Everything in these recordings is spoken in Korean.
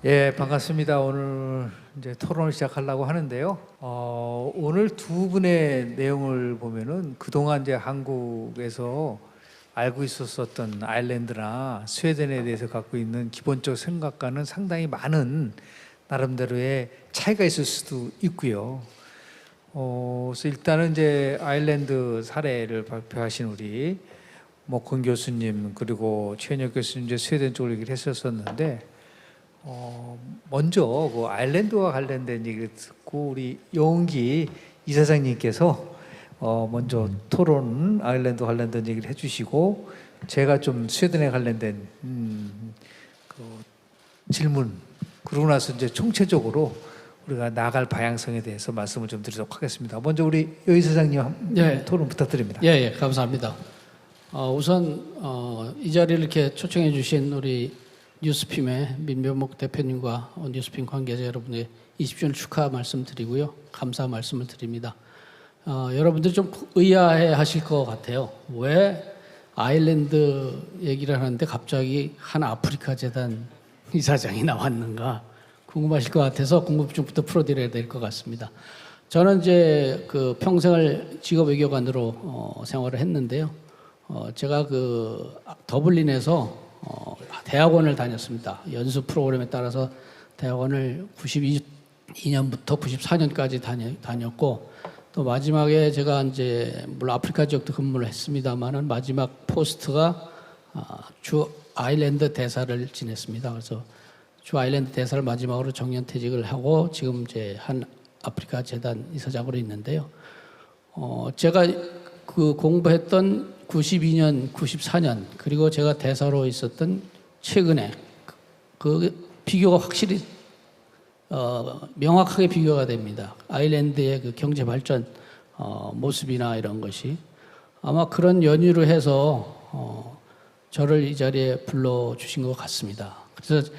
예, 반갑습니다. 오늘 이제 토론을 시작하려고 하는데요. 오늘 두 분의 내용을 보면은 그동안 이제 한국에서 알고 있었었던 아일랜드나 스웨덴에 대해서 갖고 있는 기본적 생각과는 상당히 많은 나름대로의 차이가 있을 수도 있고요. 그래서 일단은 이제 아일랜드 사례를 발표하신 우리 목훈 교수님 그리고 최현혁 교수님 이제 스웨덴 쪽을 얘기를 했었었는데 먼저 그 아일랜드와 관련된 얘기를 듣고 우리 용기 이사장님께서 먼저 토론 아일랜드 관련된 얘기를 해주시고 제가 좀 스웨덴에 관련된 그 질문 그러고 나서 이제 총체적으로 우리가 나갈 방향성에 대해서 말씀을 좀 드리도록 하겠습니다. 먼저 우리 여 이사장님 네. 토론 부탁드립니다. 예, 감사합니다. 우선 이 자리를 이렇게 초청해 주신 우리 뉴스핌의 민변목 대표님과 뉴스핌 관계자 여러분의 20주년 축하 말씀드리고요. 감사 말씀을 드립니다. 여러분들이 좀 의아해 하실 것 같아요. 왜 아일랜드 얘기를 하는데 갑자기 한 아프리카 재단 이사장이 나왔는가 궁금하실 것 같아서 궁금증부터 풀어드려야 될 것 같습니다. 저는 이제 그 평생을 직업 외교관으로 생활을 했는데요. 제가 그 더블린에서 대학원을 다녔습니다. 연수 프로그램에 따라서 대학원을 92년부터 94년까지 다녔고 또 마지막에 제가 이제 물론 아프리카 지역도 근무를 했습니다만은 마지막 포스트가 주 아일랜드 대사를 지냈습니다. 그래서 주 아일랜드 대사를 마지막으로 정년퇴직을 하고 지금 이제 한 아프리카 재단 이사장으로 있는데요. 제가 그 공부했던 92년, 94년 그리고 제가 대사로 있었던 최근에 그 비교가 확실히 명확하게 비교가 됩니다. 아일랜드의 그 경제 발전 모습이나 이런 것이 아마 그런 연유로 해서 저를 이 자리에 불러 주신 것 같습니다. 그래서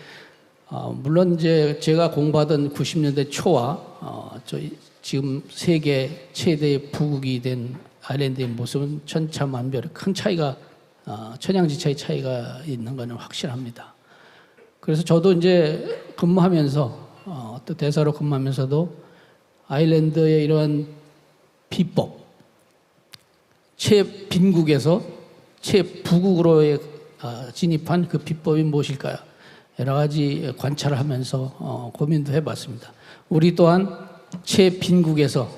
물론 이제 제가 공부하던 90년대 초와 지금 세계 최대의 부국이 된 아일랜드의 모습은 천차만별 큰 차이가 천양지차의 차이가 있는 것은 확실합니다. 그래서 저도 이제 근무하면서 또 대사로 근무하면서도 아일랜드의 이런 비법 최빈국에서 최부국으로 진입한 그 비법이 무엇일까요? 여러 가지 관찰을 하면서 고민도 해봤습니다. 우리 또한 최빈국에서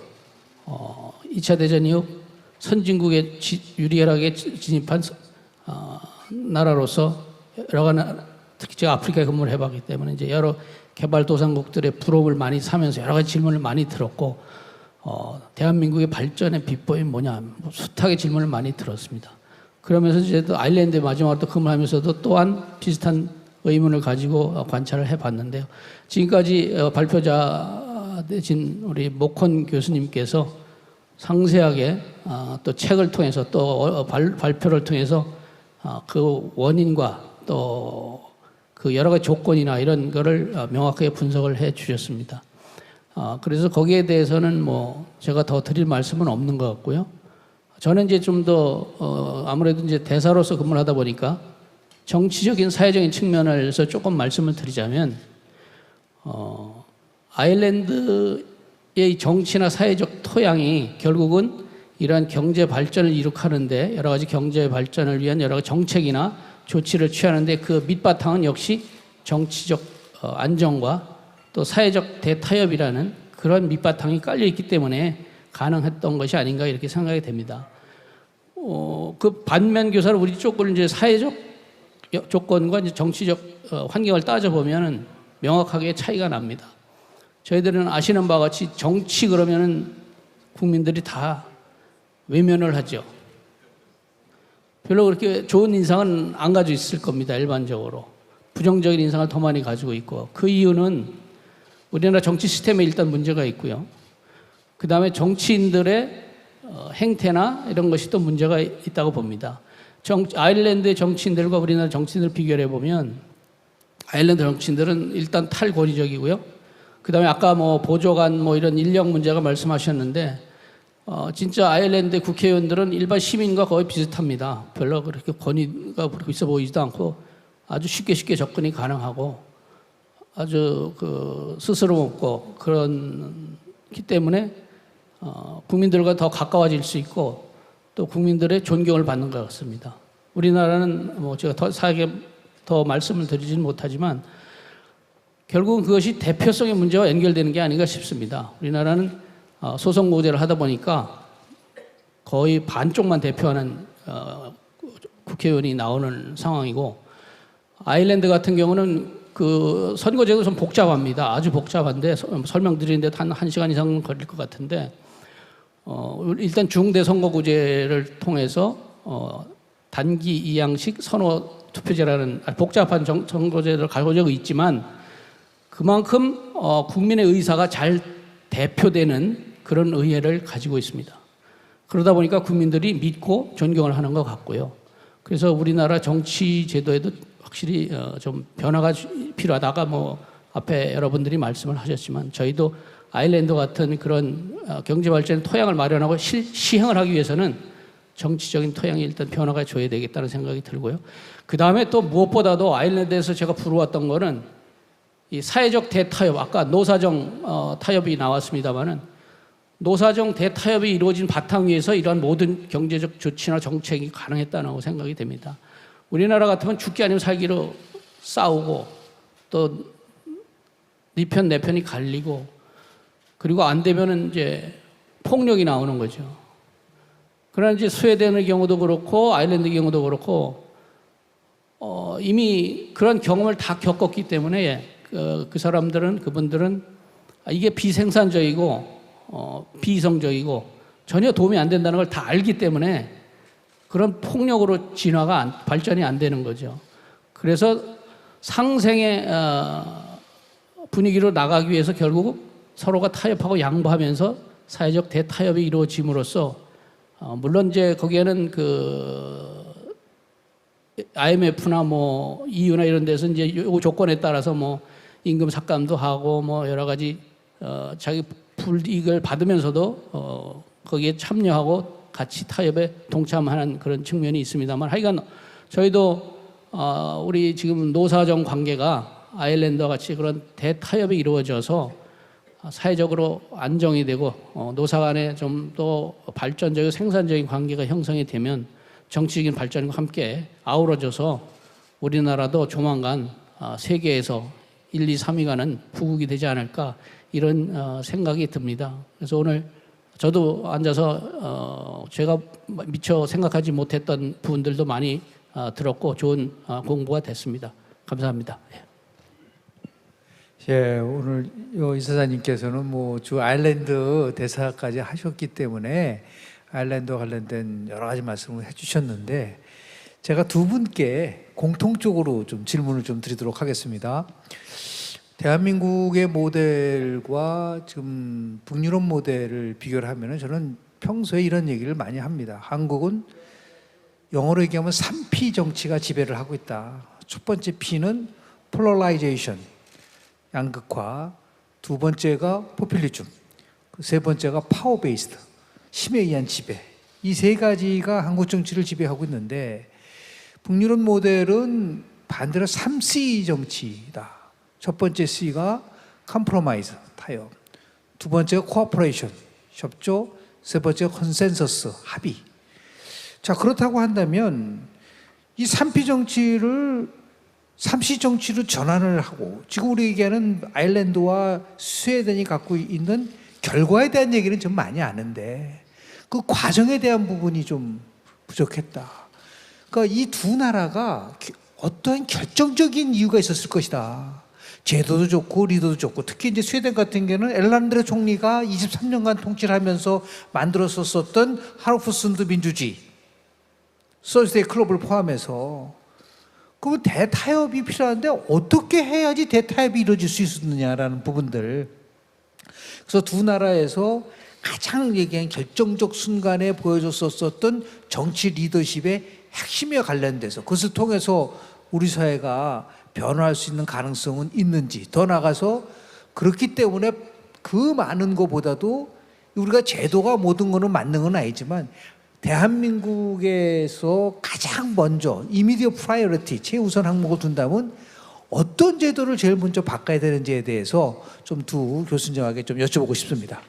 2차 대전 이후 선진국에 유리하게 진입한 나라로서 여러 가지 특히 제가 아프리카에 근무를 해봤기 때문에 이제 여러 개발도상국들의 부러움을 많이 사면서 여러 가지 질문을 많이 들었고 대한민국의 발전의 비법이 뭐냐 숱하게 질문을 많이 들었습니다. 그러면서 이제 또 아일랜드 마지막으로 또 근무하면서도 또한 비슷한 의문을 가지고 관찰을 해봤는데요. 지금까지 발표자 되신 우리 목훈 교수님께서 상세하게 또 책을 통해서 또 발표를 통해서 그 원인과 또 그 여러 가지 조건이나 이런 거를 명확하게 분석을 해 주셨습니다. 그래서 거기에 대해서는 뭐 제가 더 드릴 말씀은 없는 것 같고요. 저는 이제 좀 더 아무래도 이제 대사로서 근무를 하다 보니까 정치적인 사회적인 측면에서 조금 말씀을 드리자면 아일랜드의 정치나 사회적 토양이 결국은 이러한 경제 발전을 이룩하는데 여러 가지 경제 발전을 위한 여러 가지 정책이나 조치를 취하는데 그 밑바탕은 역시 정치적 안정과 또 사회적 대타협이라는 그런 밑바탕이 깔려 있기 때문에 가능했던 것이 아닌가 이렇게 생각이 됩니다. 그 반면 교사로 우리 쪽을 이제 사회적 조건과 이제 정치적 환경을 따져보면은 명확하게 차이가 납니다. 저희들은 아시는 바와 같이 정치 그러면은 국민들이 다 외면을 하죠. 별로 그렇게 좋은 인상은 안 가지고 있을 겁니다. 일반적으로. 부정적인 인상을 더 많이 가지고 있고 그 이유는 우리나라 정치 시스템에 일단 문제가 있고요. 그 다음에 정치인들의 행태나 이런 것이 또 문제가 있다고 봅니다. 아일랜드의 정치인들과 우리나라 정치인들을 비교해 보면 아일랜드 정치인들은 일단 탈권위적이고요. 그 다음에 아까 뭐 보조관 뭐 이런 인력 문제가 말씀하셨는데 진짜 아일랜드 국회의원들은 일반 시민과 거의 비슷합니다. 별로 그렇게 권위가 있어 보이지도 않고 아주 쉽게 접근이 가능하고 아주 그 스스로 먹고 그런기 때문에 국민들과 더 가까워질 수 있고 또 국민들의 존경을 받는 것 같습니다. 우리나라는 뭐 제가 더 말씀을 드리지는 못하지만 결국은 그것이 대표성의 문제와 연결되는 게 아닌가 싶습니다. 우리나라는 소선거구제를 하다 보니까 거의 반쪽만 대표하는 국회의원이 나오는 상황이고, 아일랜드 같은 경우는 그 선거제도 좀 복잡합니다. 아주 복잡한데 설명드리는데 한 1시간 이상 걸릴 것 같은데, 일단 중대 선거구제를 통해서 단기 이양식 선호 투표제라는 복잡한 선거제를 가지고 있지만 그만큼 국민의 의사가 잘 대표되는 그런 의회를 가지고 있습니다. 그러다 보니까 국민들이 믿고 존경을 하는 것 같고요. 그래서 우리나라 정치 제도에도 확실히 좀 변화가 필요하다가 뭐 앞에 여러분들이 말씀을 하셨지만 저희도 아일랜드 같은 그런 경제 발전의 토양을 마련하고 시행을 하기 위해서는 정치적인 토양이 일단 변화가 줘야 되겠다는 생각이 들고요. 그 다음에 또 무엇보다도 아일랜드에서 제가 부러웠던 거는 이 사회적 대타협, 아까 노사정 타협이 나왔습니다마는 노사정 대타협이 이루어진 바탕 위에서 이러한 모든 경제적 조치나 정책이 가능했다고 생각이 됩니다. 우리나라 같으면 죽기 아니면 살기로 싸우고 또 네 편 내 편이 갈리고 그리고 안 되면은 이제 폭력이 나오는 거죠. 그러나 이제 스웨덴의 경우도 그렇고 아일랜드의 경우도 그렇고 이미 그런 경험을 다 겪었기 때문에 그 사람들은 그분들은 이게 비생산적이고 비이성적이고 전혀 도움이 안 된다는 걸 다 알기 때문에 그런 폭력으로 발전이 안 되는 거죠. 그래서 상생의 분위기로 나가기 위해서 결국 서로가 타협하고 양보하면서 사회적 대타협이 이루어짐으로써 물론 이제 거기에는 그 IMF나 뭐 EU나 이런 데서 이제 요 조건에 따라서 뭐 임금 삭감도 하고 뭐 여러 가지 자기 불이익을 받으면서도 거기에 참여하고 같이 타협에 동참하는 그런 측면이 있습니다만, 하여간 저희도 우리 지금 노사정 관계가 아일랜드와 같이 그런 대타협이 이루어져서 사회적으로 안정이 되고 노사 간에 좀 더 발전적이고 생산적인 관계가 형성이 되면 정치적인 발전과 함께 아우러져서 우리나라도 조만간 세계에서 1, 2, 3위 가는 부국이 되지 않을까 이런 생각이 듭니다. 그래서 오늘 저도 앉아서 제가 미처 생각하지 못했던 부분들도 많이 들었고 좋은 공부가 됐습니다. 감사합니다. 예, 오늘 이 이사장님께서는 뭐 주 아일랜드 대사까지 하셨기 때문에 아일랜드와 관련된 여러 가지 말씀을 해주셨는데, 제가 두 분께 공통적으로 좀 질문을 좀 드리도록 하겠습니다. 대한민국의 모델과 지금 북유럽 모델을 비교를 하면은 저는 평소에 이런 얘기를 많이 합니다. 한국은 영어로 얘기하면 3P 정치가 지배를 하고 있다. 첫 번째 P는 폴러라이제이션, 양극화, 두 번째가 포퓰리즘, 세 번째가 파워 베이스드, 힘에 의한 지배. 이 세 가지가 한국 정치를 지배하고 있는데, 북유럽 모델은 반대로 3C 정치다. 첫 번째 C가 컴프로마이즈, 타협, 두 번째가 코어퍼레이션, 협조, 세 번째가 컨센서스, 합의. 자, 그렇다고 한다면 이 3P 정치를 3C 정치로 전환을 하고, 지금 우리 얘기하는 아일랜드와 스웨덴이 갖고 있는 결과에 대한 얘기는 좀 많이 아는데 그 과정에 대한 부분이 좀 부족했다. 그러니까 이 두 나라가 어떠한 결정적인 이유가 있었을 것이다. 제도도 좋고 리더도 좋고, 특히 이제 스웨덴 같은 경우는 엘란드레 총리가 23년간 통치를 하면서 만들었었던 하르프순드 민주주의, 서스데이 클럽을 포함해서, 그럼 대타협이 필요한데 어떻게 해야지 대타협이 이루어질 수 있느냐라는 부분들. 그래서 두 나라에서 가장 얘기한 결정적 순간에 보여줬었던 정치 리더십의 핵심에 관련돼서 그것을 통해서 우리 사회가 변화할 수 있는 가능성은 있는지, 더 나아가서 그렇기 때문에 그 많은 것보다도 우리가 제도가 모든 거는 맞는 건 아니지만 대한민국에서 가장 먼저 이미디어 프라이어리티, 최우선 항목을 둔다면 어떤 제도를 제일 먼저 바꿔야 되는지에 대해서 좀 두 교수님에게 좀 여쭤보고 싶습니다.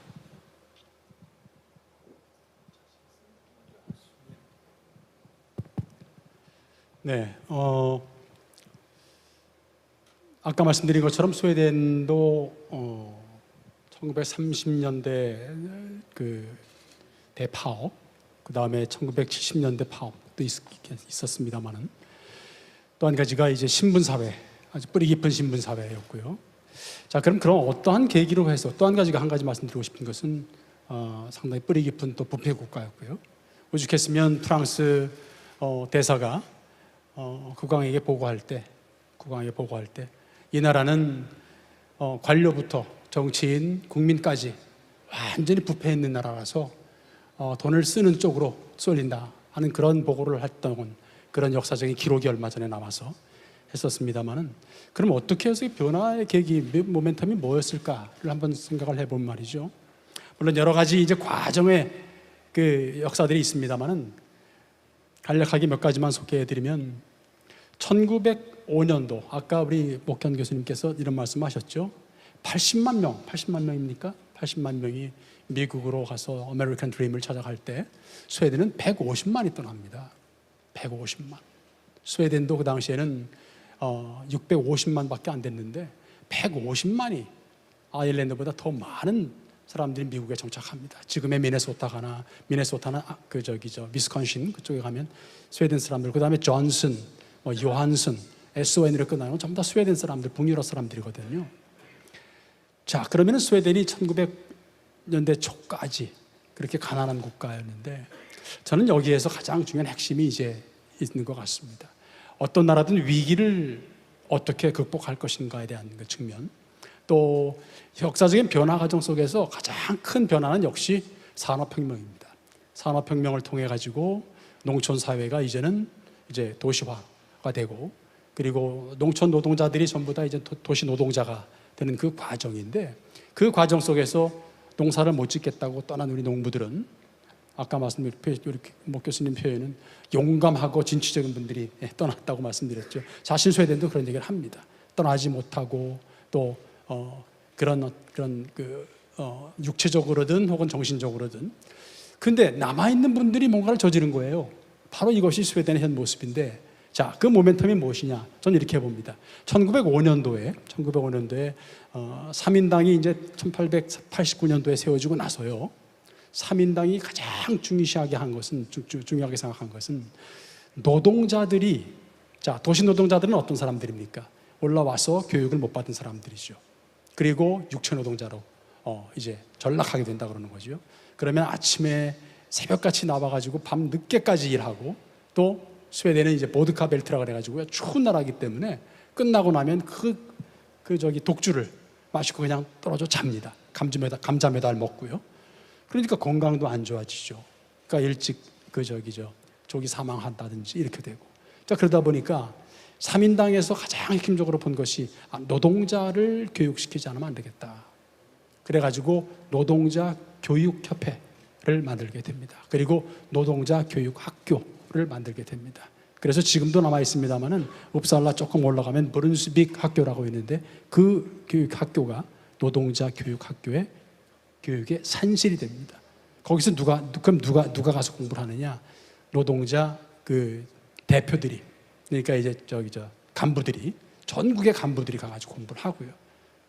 네, 아까 말씀드린 것처럼 스웨덴도 1930년대 그 대파업, 그 다음에 1970년대 파업도 있었습니다만은 또 한 가지가 이제 신분사회, 아주 뿌리 깊은 신분사회였고요. 자, 그럼 어떠한 계기로 해서 또 한 가지가 한 가지 말씀드리고 싶은 것은 상당히 뿌리 깊은 또 부패 국가였고요. 오죽했으면 프랑스 대사가 국왕에게 보고할 때 이 나라는 관료부터 정치인, 국민까지 완전히 부패했는 나라라서 돈을 쓰는 쪽으로 쏠린다 하는 그런 보고를 했던 그런 역사적인 기록이 얼마 전에 남아서 했었습니다만은, 그럼 어떻게 해서 변화의 계기, 모멘텀이 뭐였을까를 한번 생각을 해본 말이죠. 물론 여러 가지 이제 과정의 그 역사들이 있습니다만은 간략하게 몇 가지만 소개해드리면 1905년도 아까 우리 목현 교수님께서 이런 말씀하셨죠. 80만 명입니까? 80만 명이 미국으로 가서 아메리칸 드림을 찾아갈 때 스웨덴은 150만이 떠납니다. 150만. 스웨덴도 그 당시에는 650만밖에 안 됐는데 150만이 아일랜드보다 더 많은 사람들이 미국에 정착합니다. 지금의 미네소타는 위스콘신 그쪽에 가면 스웨덴 사람들, 그 다음에 존슨, 요한슨, SON으로 끝나는 건 전부 다 스웨덴 사람들, 북유럽 사람들이거든요. 자, 그러면 스웨덴이 1900년대 초까지 그렇게 가난한 국가였는데, 저는 여기에서 가장 중요한 핵심이 이제 있는 것 같습니다. 어떤 나라든 위기를 어떻게 극복할 것인가에 대한 그 측면, 또 역사적인 변화 과정 속에서 가장 큰 변화는 역시 산업혁명입니다. 산업혁명을 통해 가지고 농촌 사회가 이제는 이제 도시화가 되고, 그리고 농촌 노동자들이 전부 다 이제 도시 노동자가 되는 그 과정인데, 그 과정 속에서 농사를 못 짓겠다고 떠난 우리 농부들은 아까 말씀드린 목 교수님 표현은 용감하고 진취적인 분들이 떠났다고 말씀드렸죠. 사실 스웨덴도 그런 얘기를 합니다. 떠나지 못하고 또 육체적으로든 혹은 정신적으로든. 근데 남아있는 분들이 뭔가를 저지른 거예요. 바로 이것이 스웨덴의 현 모습인데, 자, 그 모멘텀이 무엇이냐? 저는 이렇게 봅니다. 1905년도에 3인당이 이제 1889년도에 세워지고 나서요, 3인당이 가장 중요시하게 한 것은, 중요하게 생각한 것은 노동자들이, 자, 도시 노동자들은 어떤 사람들입니까? 올라와서 교육을 못 받은 사람들이죠. 그리고 육체 노동자로 이제 전락하게 된다 그러는 거죠. 그러면 아침에 새벽같이 나와가지고 밤 늦게까지 일하고, 또 스웨덴은 이제 보드카 벨트라 그래가지고요, 추운 나라이기 때문에 끝나고 나면 독주를 마시고 그냥 떨어져 잡니다. 감자 메달 먹고요. 그러니까 건강도 안 좋아지죠. 그러니까 일찍 조기 사망한다든지 이렇게 되고. 자, 그러다 보니까 3인당에서 가장 핵심적으로 본 것이 노동자를 교육시키지 않으면 안 되겠다. 그래가지고 노동자 교육협회를 만들게 됩니다. 그리고 노동자 교육학교를 만들게 됩니다. 그래서 지금도 남아 있습니다만은 읍살라 조금 올라가면 브룬스빅 학교라고 있는데, 그 교육학교가 노동자 교육학교의 교육의 산실이 됩니다. 거기서 누가 가서 공부를 하느냐? 노동자 그 대표들이, 그러니까 이제 간부들이, 전국의 간부들이 가가지고 공부를 하고요.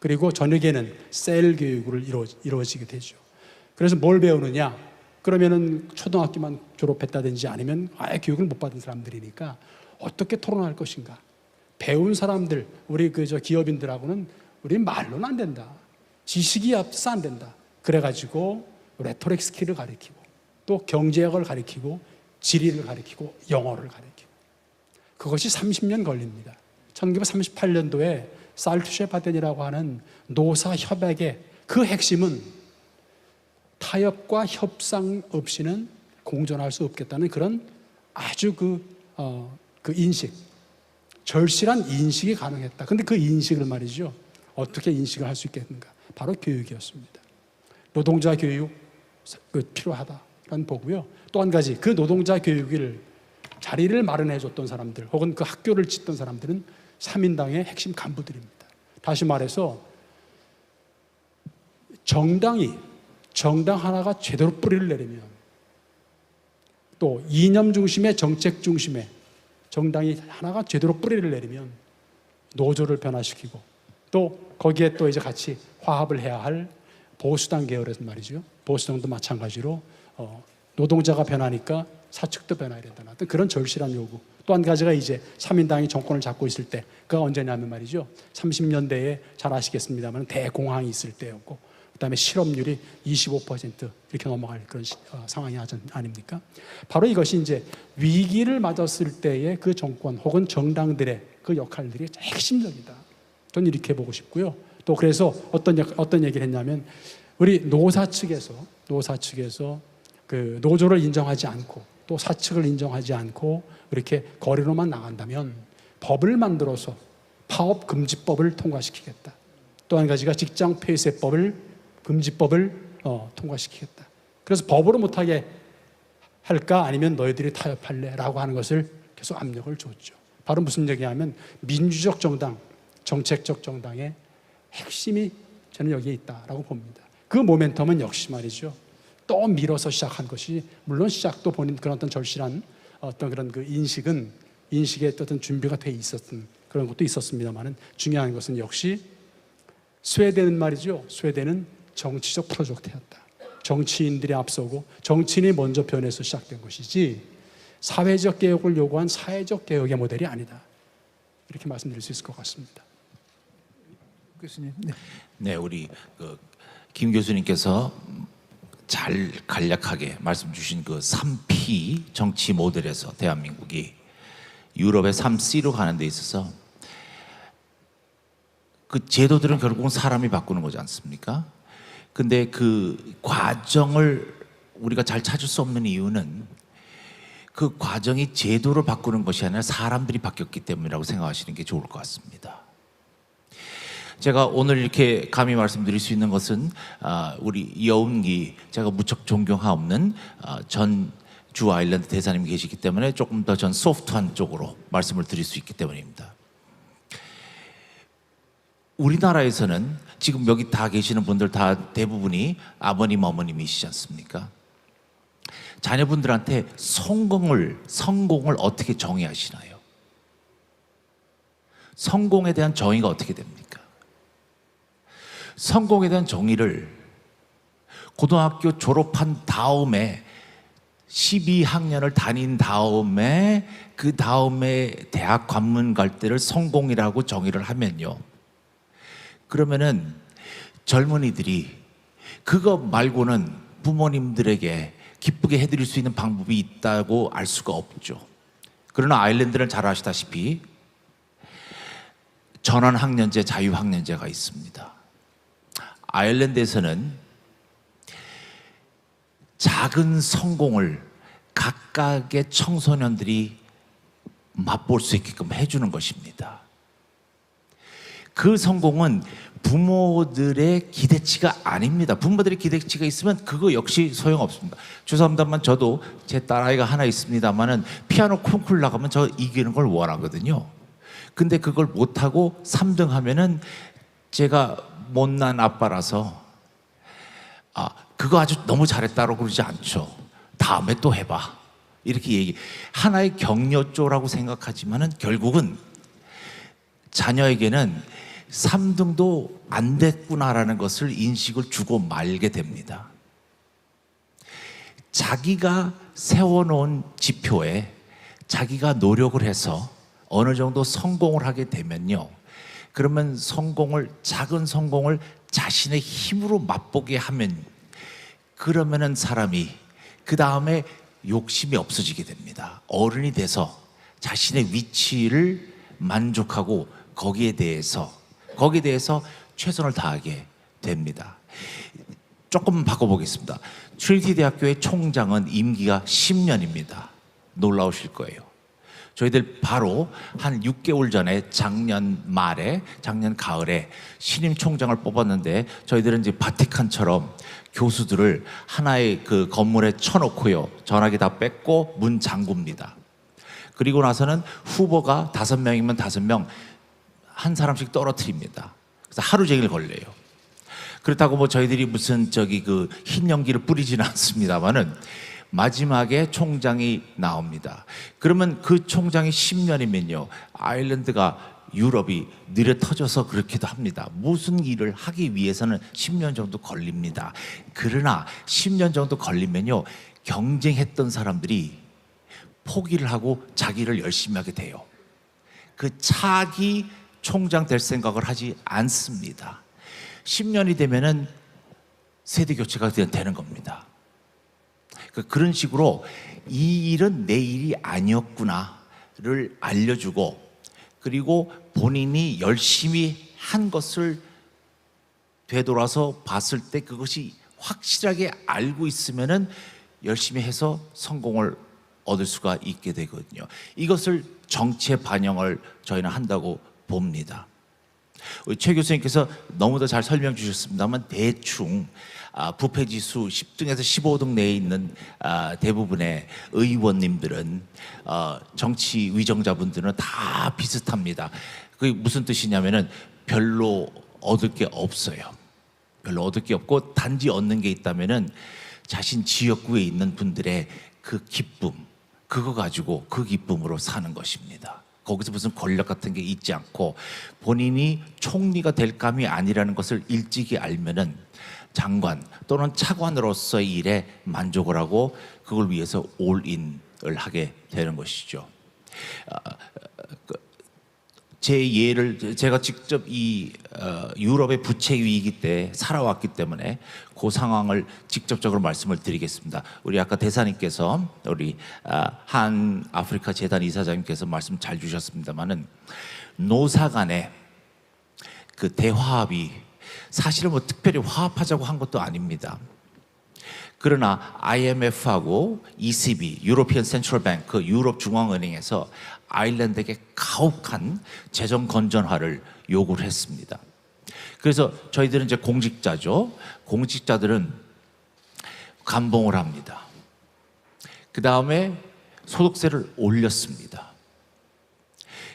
그리고 저녁에는 셀 교육을 이루어지게 되죠. 그래서 뭘 배우느냐? 그러면은 초등학교만 졸업했다든지 아니면 아예 교육을 못 받은 사람들이니까 어떻게 토론할 것인가? 배운 사람들, 우리 기업인들하고는 우리 말로는 안 된다. 지식이 앞서 안 된다. 그래가지고 레토릭 스킬을 가르치고, 또 경제학을 가르치고, 지리를 가르치고, 영어를 가르치고. 그것이 30년 걸립니다. 1938년도에 살투셰 바덴이라고 하는 노사협약의 그 핵심은 타협과 협상 없이는 공존할 수 없겠다는 그런 아주 그 인식, 절실한 인식이 가능했다. 근데 그 인식을 말이죠, 어떻게 인식을 할 수 있겠는가? 바로 교육이었습니다. 노동자 교육 필요하다라는 보고요. 또 한 가지, 그 노동자 교육을 자리를 마련해 줬던 사람들 혹은 그 학교를 짓던 사람들은 3인당의 핵심 간부들입니다. 다시 말해서 정당 하나가 제대로 뿌리를 내리면, 또 이념 중심의 정책 중심의 정당이 하나가 제대로 뿌리를 내리면 노조를 변화시키고, 또 거기에 또 이제 같이 화합을 해야 할 보수당 계열에서 말이죠. 보수당도 마찬가지로 노동자가 변하니까 사측도 변화해야 된다는 어떤 그런 절실한 요구. 또 한 가지가 이제 3인당이 정권을 잡고 있을 때, 그가 언제냐면 말이죠, 30년대에 잘 아시겠습니다만 대공황이 있을 때였고, 그다음에 실업률이 25% 이렇게 넘어갈 그런 상황이 아닙니까? 바로 이것이 이제 위기를 맞았을 때의 그 정권 혹은 정당들의 그 역할들이 핵심적이다. 저는 이렇게 보고 싶고요. 또 그래서 어떤 얘기를 했냐면, 우리 노사 측에서 그 노조를 인정하지 않고 또 사측을 인정하지 않고 이렇게 거리로만 나간다면 법을 만들어서 파업금지법을 통과시키겠다. 또 한 가지가 직장폐쇄법을 금지법을 통과시키겠다. 그래서 법으로 못하게 할까 아니면 너희들이 타협할래? 라고 하는 것을 계속 압력을 줬죠. 바로 무슨 얘기냐면 민주적 정당, 정책적 정당의 핵심이 저는 여기에 있다라고 봅니다. 그 모멘텀은 역시 말이죠, 또 밀어서 시작한 것이, 물론 시작도 본인 그런 어떤 절실한 어떤 그런 그 인식의 어떤 준비가 돼 있었던 그런 것도 있었습니다만은, 중요한 것은 역시 스웨덴은 말이죠, 스웨덴은 정치적 프로젝트였다. 정치인들이 앞서고 정치인이 먼저 변해서 시작된 것이지 사회적 개혁을 요구한 사회적 개혁의 모델이 아니다. 이렇게 말씀드릴 수 있을 것 같습니다. 교수님. 네. 네, 우리 김 교수님께서 잘 간략하게 말씀 주신 그 3P 정치 모델에서 대한민국이 유럽의 3C로 가는 데 있어서 그 제도들은 결국은 사람이 바꾸는 거지 않습니까? 근데 그 과정을 우리가 잘 찾을 수 없는 이유는 그 과정이 제도를 바꾸는 것이 아니라 사람들이 바뀌었기 때문이라고 생각하시는 게 좋을 것 같습니다. 제가 오늘 이렇게 감히 말씀드릴 수 있는 것은 우리 여운기, 제가 무척 존경하옵는 전 주 아일랜드 대사님이 계시기 때문에 조금 더 전 소프트한 쪽으로 말씀을 드릴 수 있기 때문입니다. 우리나라에서는 지금 여기 다 계시는 분들 다 대부분이 아버님, 어머님이시지 않습니까? 자녀분들한테 성공을 어떻게 정의하시나요? 성공에 대한 정의가 어떻게 됩니까? 성공에 대한 정의를 고등학교 졸업한 다음에 12학년을 다닌 다음에 그 다음에 대학 관문 갈 때를 성공이라고 정의를 하면요, 그러면은 젊은이들이 그거 말고는 부모님들에게 기쁘게 해드릴 수 있는 방법이 있다고 알 수가 없죠. 그러나 아일랜드는 잘 아시다시피 전환학년제, 자유학년제가 있습니다. 아일랜드에서는 작은 성공을 각각의 청소년들이 맛볼 수 있게끔 해주는 것입니다. 그 성공은 부모들의 기대치가 아닙니다. 부모들의 기대치가 있으면 그거 역시 소용없습니다. 죄송합니다만 저도 제 딸아이가 하나 있습니다만은 피아노 콩쿠르 나가면 저 이기는 걸 원하거든요. 근데 그걸 못하고 3등 하면은 제가 못난 아빠라서 그거 아주 너무 잘했다고 그러지 않죠. 다음에 또 해봐 이렇게 하나의 격려조라고 생각하지만은 결국은 자녀에게는 3등도 안 됐구나라는 것을 인식을 주고 말게 됩니다. 자기가 세워놓은 지표에 자기가 노력을 해서 어느 정도 성공을 하게 되면요, 그러면 작은 성공을 자신의 힘으로 맛보게 하면, 그러면은 사람이 그 다음에 욕심이 없어지게 됩니다. 어른이 돼서 자신의 위치를 만족하고 거기에 대해서 최선을 다하게 됩니다. 조금 바꿔보겠습니다. 트리니티 대학교의 총장은 임기가 10년입니다. 놀라우실 거예요. 저희들 바로 한 6개월 전에 작년 가을에 신임 총장을 뽑았는데, 저희들은 이제 바티칸처럼 교수들을 하나의 그 건물에 쳐놓고요, 전화기 다 뺏고 문 잠굽니다. 그리고 나서는 후보가 5명이면 5명, 한 사람씩 떨어뜨립니다. 그래서 하루 종일 걸려요. 그렇다고 뭐 저희들이 무슨 그 흰 연기를 뿌리지는 않습니다만은 마지막에 총장이 나옵니다. 그러면 그 총장이 10년이면요. 아일랜드가 유럽이 느려 터져서 그렇기도 합니다. 무슨 일을 하기 위해서는 10년 정도 걸립니다. 그러나 10년 정도 걸리면요. 경쟁했던 사람들이 포기를 하고 자기를 열심히 하게 돼요. 그 차기 총장 될 생각을 하지 않습니다. 10년이 되면은 세대 교체가 되는 겁니다. 그런 식으로 이 일은 내 일이 아니었구나를 알려주고, 그리고 본인이 열심히 한 것을 되돌아서 봤을 때 그것이 확실하게 알고 있으면은 열심히 해서 성공을 얻을 수가 있게 되거든요. 이것을 정치에 반영을 저희는 한다고 봅니다. 우리 최 교수님께서 너무도 잘 설명 주셨습니다만 대충 부패지수 10등에서 15등 내에 있는 대부분의 의원님들은 정치 위정자분들은 다 비슷합니다. 그게 무슨 뜻이냐면은 별로 얻을 게 없어요. 별로 얻을 게 없고 단지 얻는 게 있다면은 자신 지역구에 있는 분들의 그 기쁨, 그거 가지고 그 기쁨으로 사는 것입니다. 거기서 무슨 권력 같은 게 있지 않고 본인이 총리가 될 감이 아니라는 것을 일찍이 알면은 장관 또는 차관으로서의 일에 만족을 하고 그걸 위해서 올인을 하게 되는 것이죠. 제 예를 제가 직접 이 유럽의 부채 위기 때 살아왔기 때문에 그 상황을 직접적으로 말씀을 드리겠습니다. 우리 아까 대사님께서 우리 한 아프리카 재단 이사장님께서 말씀 잘 주셨습니다만은 노사 간의 그 대화합이 사실은 뭐 특별히 화합하자고 한 것도 아닙니다. 그러나 IMF하고 ECB, 유로피언 센트럴 뱅크, 유럽 중앙은행에서 아일랜드에게 가혹한 재정 건전화를 요구를 했습니다. 그래서 저희들은 이제 공직자죠. 공직자들은 감봉을 합니다. 그 다음에 소득세를 올렸습니다.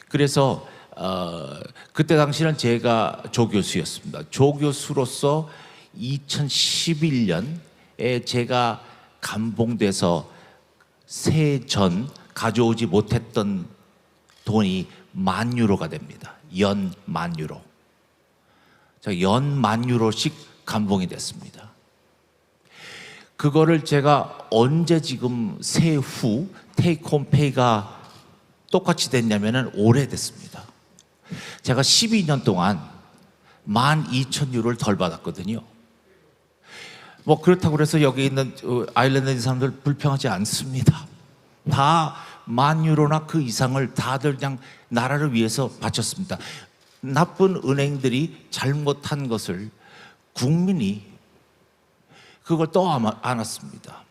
그래서 그때 당시는 제가 조교수였습니다. 조교수로서 2011년에 제가 감봉돼서 새해 전 가져오지 못했던 돈이 10,000유로가 됩니다. 연 10,000유로. 연 10,000유로씩 감봉이 됐습니다. 그거를 제가 언제 지금 세후 테이크홈 페이가 똑같이 됐냐면은 오래됐습니다. 제가 12년 동안 12,000유로를 덜 받았거든요. 뭐 그렇다고 해서 여기 있는 아일랜드 사람들 불평하지 않습니다. 다 10,000유로나 그 이상을 다들 그냥 나라를 위해서 바쳤습니다. 나쁜 은행들이 잘못한 것을 국민이 그걸 떠안았습니다.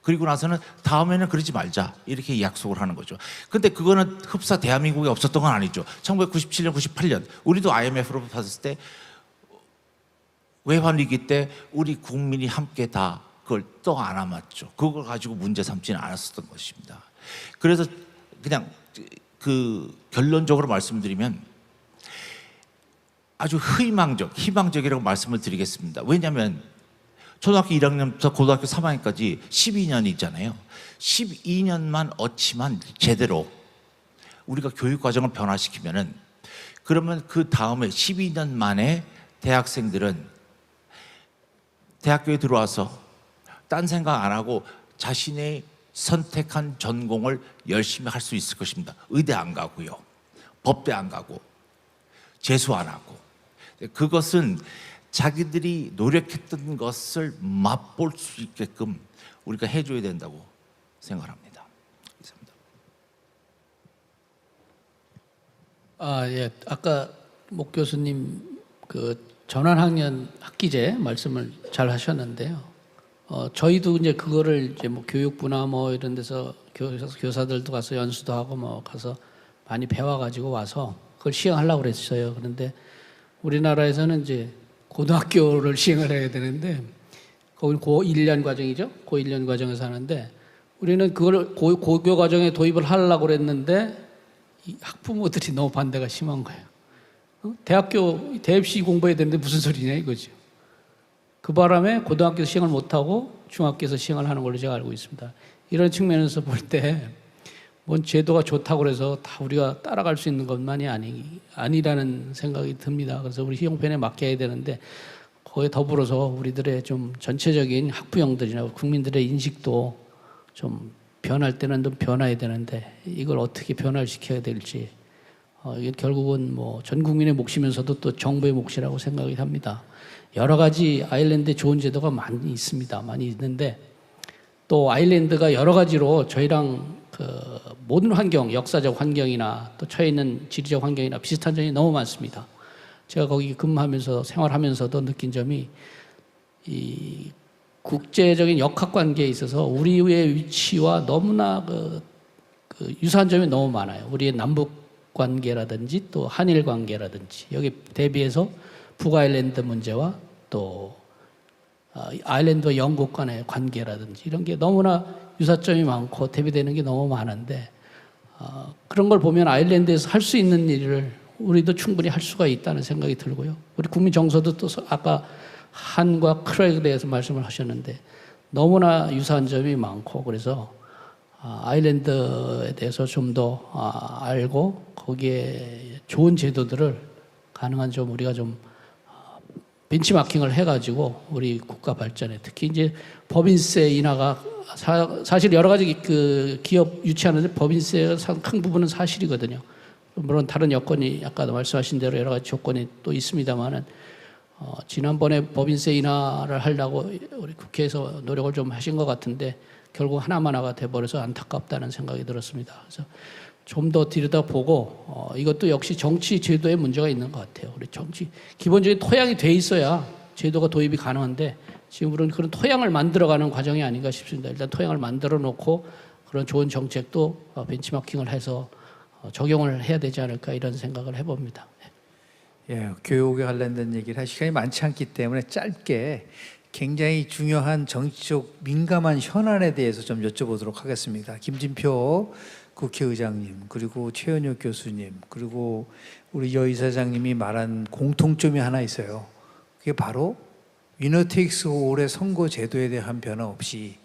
그리고 나서는 다음에는 그러지 말자 이렇게 약속을 하는 거죠. 근데 그거는 흡사 대한민국에 없었던 건 아니죠. 1997년, 98년 우리도 IMF로 받았을 때 외환위기 때 우리 국민이 함께 다 그걸 떠안아맞죠. 그걸 가지고 문제 삼지는 않았었던 것입니다. 그래서 그냥 그 결론적으로 말씀드리면 아주 희망적이라고 말씀을 드리겠습니다. 왜냐하면 초등학교 1학년부터 고등학교 3학년까지 12년이 있잖아요. 12년만 어치만 제대로 우리가 교육 과정을 변화시키면은 그러면 그 다음에 12년 만에 대학생들은 대학교에 들어와서 딴 생각 안 하고 자신의 선택한 전공을 열심히 할 수 있을 것입니다. 의대 안 가고요. 법대 안 가고 재수 안 하고. 그것은 자기들이 노력했던 것을 맛볼 수 있게끔 우리가 해줘야 된다고 생각합니다. 예. 아까 목 교수님 그 전환학년 학기제 말씀을 잘 하셨는데요. 저희도 이제 그거를 이제 뭐 교육부나 뭐 이런 데서 교사들도 가서 연수도 하고 뭐 가서 많이 배워가지고 와서 그걸 시행하려고 그랬어요. 그런데 우리나라에서는 이제 고등학교를 시행을 해야 되는데 거기 고 1년 과정이죠. 고 1년 과정에서 하는데 우리는 그걸 고교 과정에 도입을 하려고 그랬는데 이 학부모들이 너무 반대가 심한 거예요. 대학교 대입시 공부해야 되는데 무슨 소리냐 이거죠. 그 바람에 고등학교에서 시행을 못하고 중학교에서 시행을 하는 걸로 제가 알고 있습니다. 이런 측면에서 볼 때 뭔 제도가 좋다고 그래서 다 우리가 따라갈 수 있는 것만이 아니라는 생각이 듭니다. 그래서 우리 형편에 맡겨야 되는데 거기에 더불어서 우리들의 좀 전체적인 학부형들이나 국민들의 인식도 좀 변할 때는 좀 변해야 되는데 이걸 어떻게 변화시켜야 될지 이게 결국은 뭐 전 국민의 몫이면서도 또 정부의 몫이라고 생각이 합니다. 여러 가지 아일랜드에 좋은 제도가 많이 있습니다. 많이 있는데 또 아일랜드가 여러 가지로 저희랑 그 모든 환경, 역사적 환경이나 또 처해 있는 지리적 환경이나 비슷한 점이 너무 많습니다. 제가 거기 근무하면서 생활하면서도 느낀 점이 이 국제적인 역학 관계에 있어서 우리의 위치와 너무나 그 유사한 점이 너무 많아요. 우리의 남북 관계라든지 또 한일 관계라든지 여기 대비해서 북아일랜드 문제와 또 아일랜드와 영국 간의 관계라든지 이런 게 너무나 유사점이 많고 대비되는 게 너무 많은데 그런 걸 보면 아일랜드에서 할 수 있는 일을 우리도 충분히 할 수가 있다는 생각이 들고요. 우리 국민 정서도 또 아까 한과 크랙에 대해서 말씀을 하셨는데 너무나 유사한 점이 많고 그래서 아일랜드에 대해서 좀 더 알고 거기에 좋은 제도들을 가능한 좀 우리가 좀 벤치마킹을 해가지고 우리 국가 발전에 특히 이제 법인세 인하가 사실 여러 가지 그 기업 유치하는데 법인세가 큰 부분은 사실이거든요. 물론 다른 여건이 아까 말씀하신 대로 여러 가지 조건이 또 있습니다만은 지난번에 법인세 인하를 하려고 우리 국회에서 노력을 좀 하신 것 같은데 결국 하나가 돼버려서 안타깝다는 생각이 들었습니다. 그래서 좀 더 들여다보고 이것도 역시 정치 제도에 문제가 있는 것 같아요. 우리 정치 기본적인 토양이 돼 있어야 제도가 도입이 가능한데 지금 우리는 그런 토양을 만들어가는 과정이 아닌가 싶습니다. 일단 토양을 만들어 놓고 그런 좋은 정책도 벤치마킹을 해서 적용을 해야 되지 않을까 이런 생각을 해봅니다. 예, 교육에 관련된 얘기를 할 시간이 많지 않기 때문에 짧게 굉장히 중요한 정치적 민감한 현안에 대해서 좀 여쭤보도록 하겠습니다. 김진표 국회의장님, 그리고 최현욱 교수님, 그리고 우리 여 이사장님이 말한 공통점이 하나 있어요. 그게 바로 위너테이크스 올의 선거 제도에 대한 변화 없이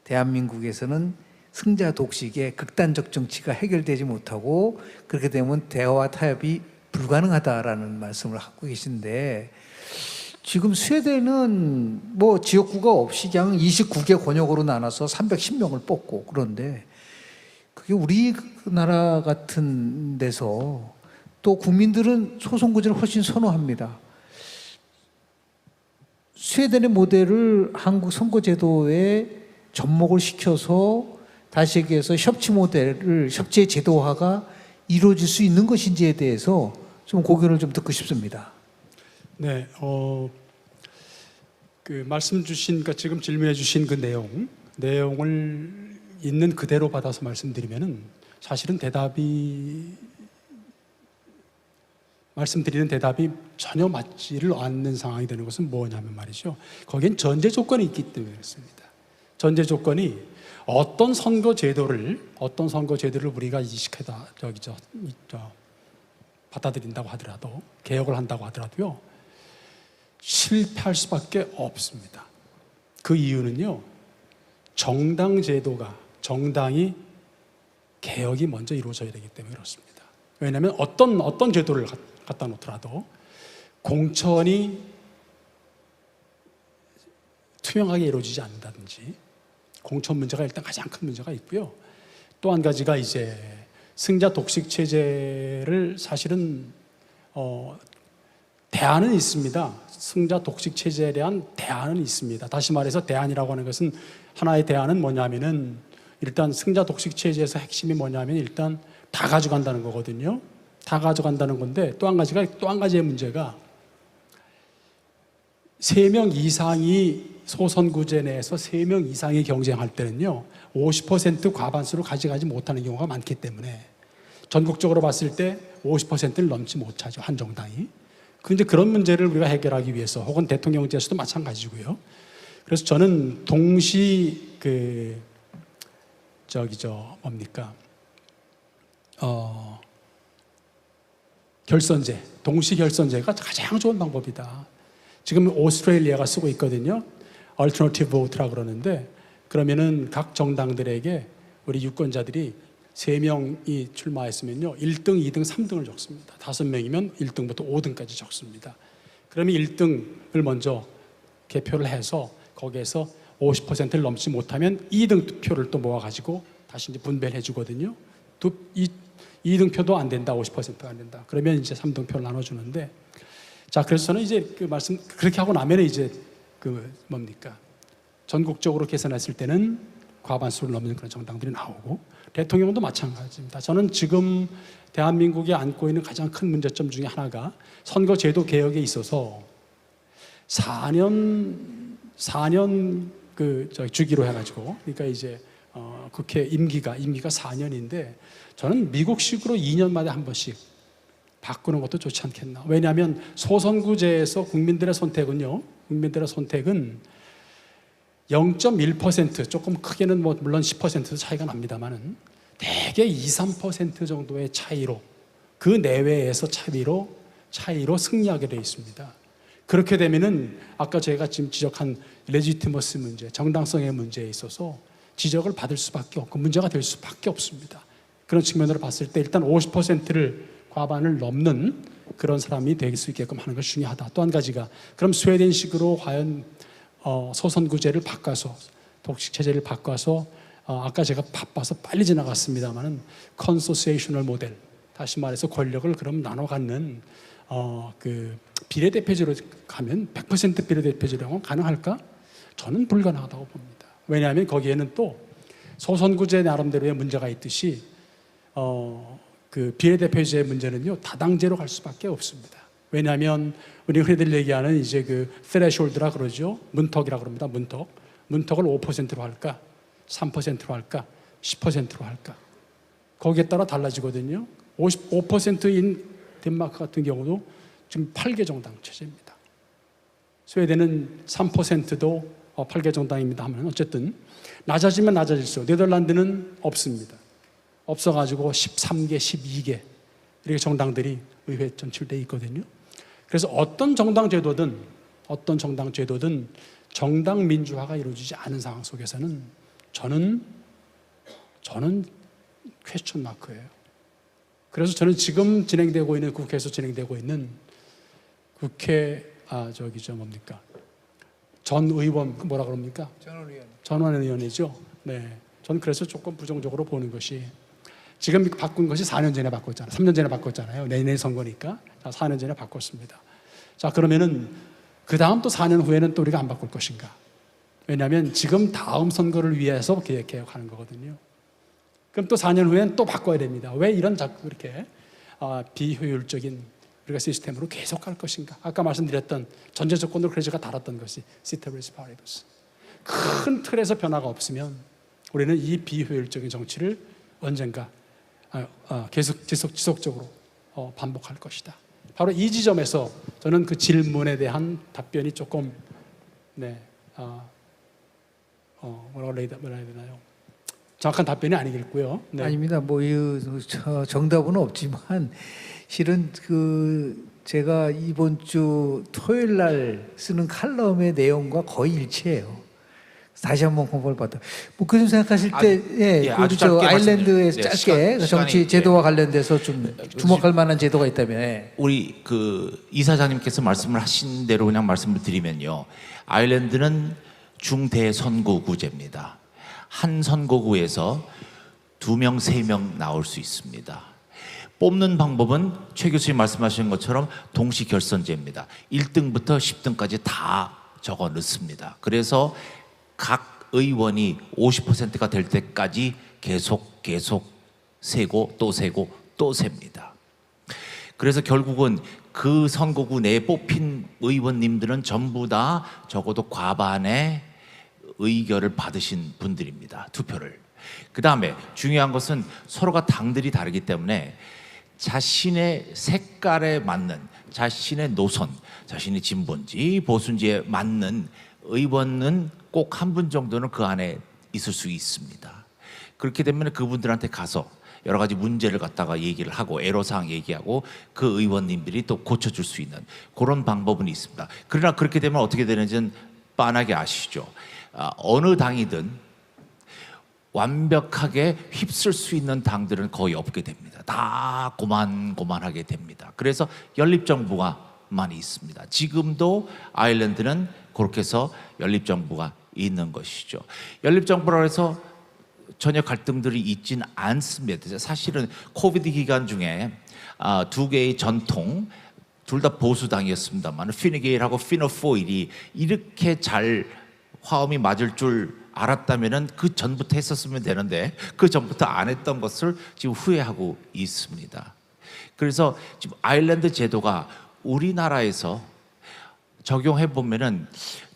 대한민국에서는 승자 독식의 극단적 정치가 해결되지 못하고 그렇게 되면 대화와 타협이 불가능하다라는 말씀을 하고 계신데 지금 스웨덴은 뭐 지역구가 없이 그냥 29개 권역으로 나눠서 310명을 뽑고 그런데 그게 우리나라 같은 데서 또 국민들은 소선거제를 훨씬 선호합니다. 스웨덴의 모델을 한국 선거제도에 접목을 시켜서 다시 얘기해서 협치의 제도화가 이루어질 수 있는 것인지에 대해서 좀 고견을 좀 듣고 싶습니다. 네, 그 말씀 주신, 그러니까 지금 질문해 주신 그 내용을 있는 그대로 받아서 말씀드리면은 사실은 말씀드리는 대답이 전혀 맞지를 않는 상황이 되는 것은 뭐냐면 말이죠. 거기엔 전제 조건이 있기 때문에 그렇습니다. 전제 조건이 어떤 선거 제도를 우리가 받아들인다고 하더라도 개혁을 한다고 하더라도요 실패할 수밖에 없습니다. 그 이유는요 정당이 개혁이 먼저 이루어져야 되기 때문에 그렇습니다. 왜냐하면 어떤 제도를 갖다 놓더라도 공천이 투명하게 이루어지지 않는다든지 공천 문제가 일단 가장 큰 문제가 있고요. 또 한 가지가 이제 승자 독식 체제를 사실은 대안은 있습니다. 승자 독식 체제에 대한 대안은 있습니다. 다시 말해서 대안이라고 하는 것은 하나의 대안은 뭐냐면은 일단 승자 독식 체제에서 핵심이 뭐냐면 일단 다 가져간다는 거거든요. 다 가져간다는 건데 또 한 가지의 문제가 3명 이상이 소선구제 내에서 3명 이상이 경쟁할 때는요 50% 과반수를 가져가지 못하는 경우가 많기 때문에 전국적으로 봤을 때 50%를 넘지 못하죠 한 정당이. 그런데 그런 문제를 우리가 해결하기 위해서 혹은 대통령제에서도 마찬가지고요. 그래서 저는 동시 결선제, 동시 결선제가 가장 좋은 방법이다. 지금 오스트레일리아가 쓰고 있거든요. Alternative Vote라고 그러는데, 그러면은 각 정당들에게 우리 유권자들이 3명이 출마했으면요 1등, 2등, 3등을 적습니다. 5명이면 1등부터 5등까지 적습니다. 그러면 1등을 먼저 개표를 해서 거기에서 50%를 넘지 못하면 2등 투표를 또 모아가지고 다시 이제 분배를 해주거든요. 2등 표도 안 된다, 50%가 안 된다. 그러면 이제 3등 표를 나눠주는데, 자, 그래서 저는 이제 그 말씀 그렇게 하고 나면 이제 그 뭡니까? 전국적으로 계산했을 때는 과반수를 넘는 그런 정당들이 나오고, 대통령도 마찬가지입니다. 저는 지금 대한민국이 안고 있는 가장 큰 문제점 중에 하나가 선거제도 개혁에 있어서 4년 그 주기로 해가지고, 그러니까 이제 국회 임기가 4년인데, 저는 미국식으로 2년마다 한 번씩 바꾸는 것도 좋지 않겠나. 왜냐하면 소선구제에서 국민들의 선택은 0.1%, 조금 크게는 뭐 물론 10% 차이가 납니다만은 대개 2~3% 정도의 차이로, 그 내외에서 차이로 승리하게 되어 있습니다. 그렇게 되면은 아까 제가 지금 지적한 레지티머스 문제, 정당성의 문제에 있어서 지적을 받을 수밖에 없고 문제가 될 수밖에 없습니다. 그런 측면으로 봤을 때 일단 50%를 과반을 넘는 그런 사람이 될 수 있게끔 하는 것이 중요하다. 또 한 가지가, 그럼 스웨덴식으로 과연 소선구제를 바꿔서, 독식 체제를 바꿔서 아까 제가 바빠서 빨리 지나갔습니다만은 컨소시에이셔널 모델, 다시 말해서 권력을 그럼 나눠 갖는 그 비례대표제로 가면 100% 비례대표제라고 가능할까? 저는 불가능하다고 봅니다. 왜냐하면 거기에는 또 소선구제 나름대로의 문제가 있듯이 그 비례대표제의 문제는요 다당제로 갈 수밖에 없습니다. 왜냐하면 우리 흔히들 얘기하는 이제 그 threshold라 그러죠. 문턱이라 그럽니다. 문턱을 5%로 할까, 3%로 할까, 10%로 할까. 거기에 따라 달라지거든요. 55%인 덴마크 같은 경우도 지금 8개 정당 체제입니다. 스웨덴은 3%도 8개 정당입니다 하면 어쨌든 낮아지면 낮아질수록, 네덜란드는 없습니다. 없어가지고 13개, 12개 이렇게 정당들이 의회에 전출되어 있거든요. 그래서 어떤 정당 제도든 정당 민주화가 이루어지지 않은 상황 속에서는 저는 퀘스천 마크예요. 그래서 저는 지금 진행되고 있는, 국회에서 진행되고 있는 국회 전 의원 뭐라 그럽니까? 전원 의원이죠. 네, 저는 그래서 조금 부정적으로 보는 것이, 지금 바꾼 것이 4년 전에 바꿨잖아요. 3년 전에 바꿨잖아요. 내년 선거니까. 자, 4년 전에 바꿨습니다. 자, 그러면은 그 다음 또 4년 후에는 또 우리가 안 바꿀 것인가? 왜냐하면 지금 다음 선거를 위해서 개혁하는 거거든요. 그럼 또 4년 후에는 또 바꿔야 됩니다. 왜 이런 자꾸 이렇게 비효율적인 우리가 시스템으로 계속 갈 것인가? 아까 말씀드렸던 전제 조건으로 그래서 제가 다뤘던 것이 ceteris paribus. 큰 틀에서 변화가 없으면 우리는 이 비효율적인 정치를 언젠가 계속 지속적으로 반복할 것이다. 바로 이 지점에서 저는 그 질문에 대한 답변이 조금 뭐라고 해야 되나요? 정확한 답변이 아니겠고요. 네. 아닙니다. 뭐 정답은 없지만 실은 제가 이번 주 토요일 날 쓰는 칼럼의 내용과 거의 일치해요. 다시 한번 공부를 받아. 뭐 그런 생각하실 때, 아주 짧게 아일랜드에 네, 짧게 정치 제도와 관련돼서 좀 주목할 만한 제도가 있다면. 우리 그 이사장님께서 말씀을 하신 대로 그냥 말씀을 드리면요, 아일랜드는 중대선거구제입니다. 한 선거구에서 2명, 3명 나올 수 있습니다. 뽑는 방법은 최 교수님 말씀하신 것처럼 동시결선제입니다. 1등부터 10등까지 다 적어 넣습니다. 그래서 각 의원이 50%가 될 때까지 계속 세고 또 세고 또 셉니다. 그래서 결국은 그 선거구 내에 뽑힌 의원님들은 전부 다 적어도 과반의 의결을 받으신 분들입니다. 투표를. 그 다음에 중요한 것은 서로가 당들이 다르기 때문에 자신의 색깔에 맞는, 자신의 노선, 자신이 진보인지 보수인지에 맞는 의원은 꼭 한 분 정도는 그 안에 있을 수 있습니다. 그렇게 되면 그분들한테 가서 여러 가지 문제를 갖다가 얘기를 하고 애로사항 얘기하고 그 의원님들이 또 고쳐줄 수 있는 그런 방법은 있습니다. 그러나 그렇게 되면 어떻게 되는지는 빤하게 아시죠. 어느 당이든 완벽하게 휩쓸 수 있는 당들은 거의 없게 됩니다. 다 고만고만하게 됩니다. 그래서 연립정부가만 있습니다. 지금도 아일랜드는 그렇게 해서 연립정부가 있는 것이죠. 연립정부라 해서 전혀 갈등들이 있지는 않습니다. 사실은 코비드 기간 중에 두 개의 전통 둘 다 보수당이었습니다만 피니게일하고 피너포일이 이렇게 잘 화음이 맞을 줄 알았다면은 그 전부터 했었으면 되는데 그 전부터 안 했던 것을 지금 후회하고 있습니다. 그래서 지금 아일랜드 제도가 우리나라에서 적용해 보면은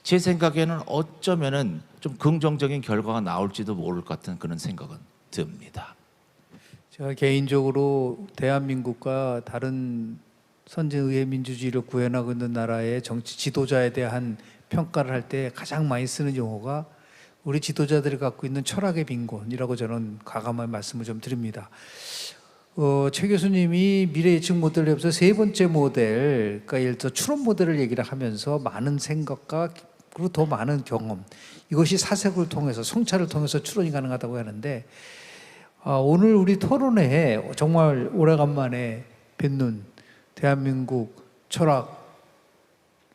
제 생각에는 어쩌면은 좀 긍정적인 결과가 나올지도 모를 것 같은 그런 생각은 듭니다. 제가 개인적으로 대한민국과 다른 선진의회 민주주의를 구현하고 있는 나라의 정치 지도자에 대한 평가를 할 때 가장 많이 쓰는 용어가 우리 지도자들이 갖고 있는 철학의 빈곤이라고 저는 과감한 말씀을 좀 드립니다. 최 교수님이 미래 예측 모델을 해서 세 번째 모델, 그러니까 예를 들어 추론 모델을 얘기를 하면서 많은 생각과 그리고 더 많은 경험, 이것이 사색을 통해서 성찰을 통해서 추론이 가능하다고 하는데 오늘 우리 토론회에 정말 오래간만에 뵙는 대한민국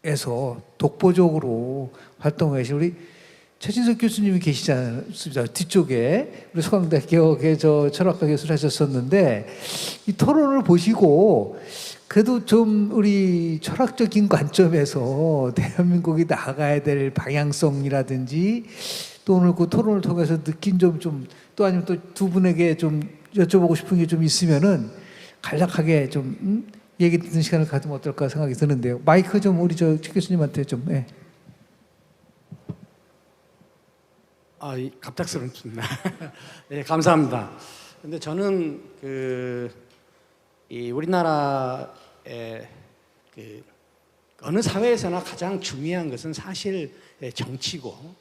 철학에서 독보적으로 활동해 계신 우리 최진석 교수님이 계시지 않습니까? 뒤쪽에 우리 서강대학교의 철학과 교수를 하셨었는데 이 토론을 보시고 그래도 좀 우리 철학적인 관점에서 대한민국이 나아가야 될 방향성이라든지 또 오늘 그 토론을 통해서 느낀 점 또 아니면 또 두 분에게 좀 여쭤보고 싶은 게 좀 있으면은 간략하게 좀 얘기 듣는 시간을 가지면 어떨까 생각이 드는데요. 마이크 좀 우리 최 교수님한테 좀. 네. 갑작스럽습니다. 네, 감사합니다. 근데 저는 이 우리나라의 어느 사회에서나 가장 중요한 것은 사실 정치고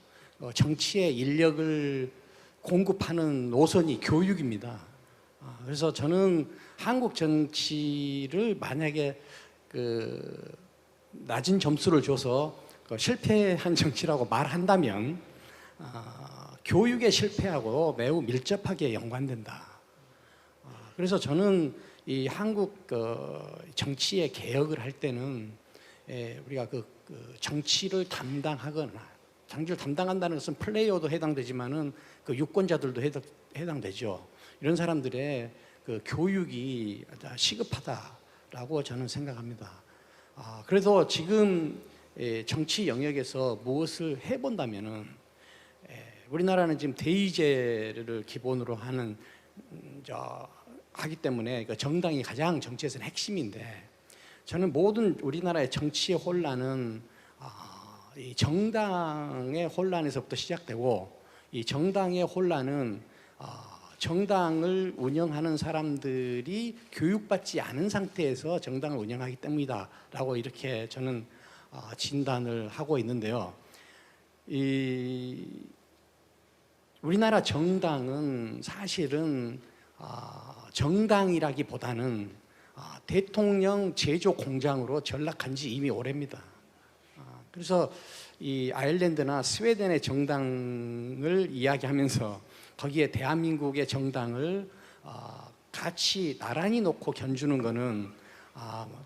정치의 인력을 공급하는 노선이 교육입니다. 그래서 저는 한국 정치를 만약에 낮은 점수를 줘서 실패한 정치라고 말한다면 교육의 실패하고 매우 밀접하게 연관된다. 그래서 저는 이 한국 정치의 개혁을 할 때는 우리가 정치를 담당하거나 정치를 담당한다는 것은 플레이어도 해당되지만은 유권자들도 해당되죠. 이런 사람들의 교육이 시급하다라고 저는 생각합니다. 그래서 지금 정치 영역에서 무엇을 해본다면은 우리나라는 지금 대의제를 기본으로 하기 때문에 정당이 가장 정치에서는 핵심인데 저는 모든 우리나라의 정치의 혼란은 이 정당의 혼란에서부터 시작되고 이 정당의 혼란은 정당을 운영하는 사람들이 교육받지 않은 상태에서 정당을 운영하기 때문이다라고 이렇게 저는 진단을 하고 있는데요. 우리나라 정당은 사실은 정당이라기보다는 대통령 제조 공장으로 전락한 지 이미 오래입니다. 그래서 이 아일랜드나 스웨덴의 정당을 이야기하면서 거기에 대한민국의 정당을 같이 나란히 놓고 견주는 거는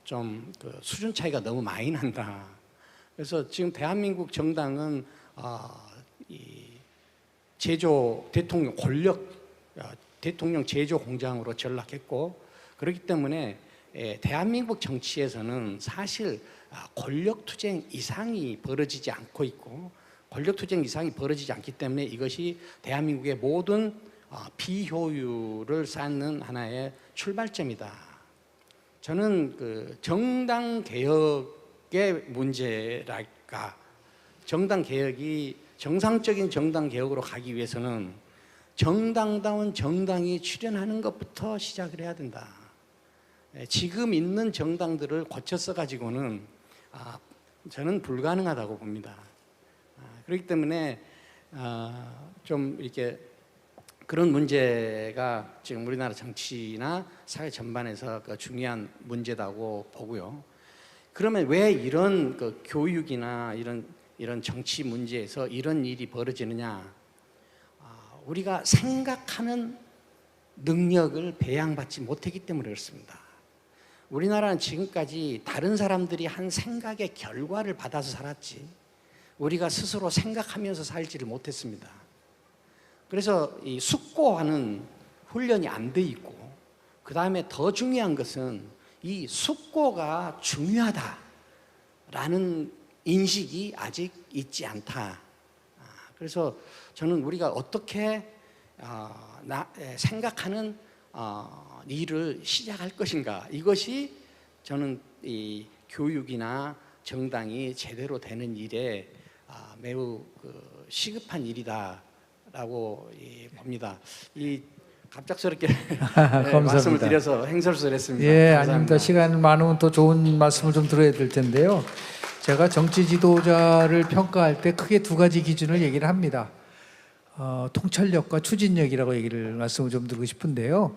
좀 수준 차이가 너무 많이 난다. 그래서 지금 대한민국 정당은 대통령 제조 공장으로 전락했고 그렇기 때문에 대한민국 정치에서는 사실 권력 투쟁 이상이 벌어지지 않고 있고 권력 투쟁 이상이 벌어지지 않기 때문에 이것이 대한민국의 모든 비효율을 쌓는 하나의 출발점이다. 저는 정당 개혁의 문제랄까, 정당 개혁이 정상적인 정당 개혁으로 가기 위해서는 정당다운 정당이 출현하는 것부터 시작을 해야 된다. 지금 있는 정당들을 고쳐 가지고는 저는 불가능하다고 봅니다. 그렇기 때문에 좀 이렇게 그런 문제가 지금 우리나라 정치나 사회 전반에서 그 중요한 문제다고 보고요. 그러면 왜 이런 그 교육이나 이런 정치 문제에서 이런 일이 벌어지느냐? 우리가 생각하는 능력을 배양받지 못했기 때문에 그렇습니다. 우리나라는 지금까지 다른 사람들이 한 생각의 결과를 받아서 살았지, 우리가 스스로 생각하면서 살지를 못했습니다. 그래서 이 숙고하는 훈련이 안 돼 있고, 그 다음에 더 중요한 것은 이 숙고가 중요하다라는 인식이 아직 있지 않다. 그래서 저는 우리가 어떻게 생각하는 일을 시작할 것인가, 이것이 저는 이 교육이나 정당이 제대로 되는 일에 매우 시급한 일이다라고 봅니다. 이 갑작스럽게 말씀을 드려서 행설수설했습니다. 예, 감사합니다. 아닙니다. 시간 많으면 또 좋은 말씀을 좀 들어야 될 텐데요. 제가 정치 지도자를 평가할 때 크게 두 가지 기준을 얘기를 합니다. 통찰력과 추진력이라고 말씀을 좀 드리고 싶은데요.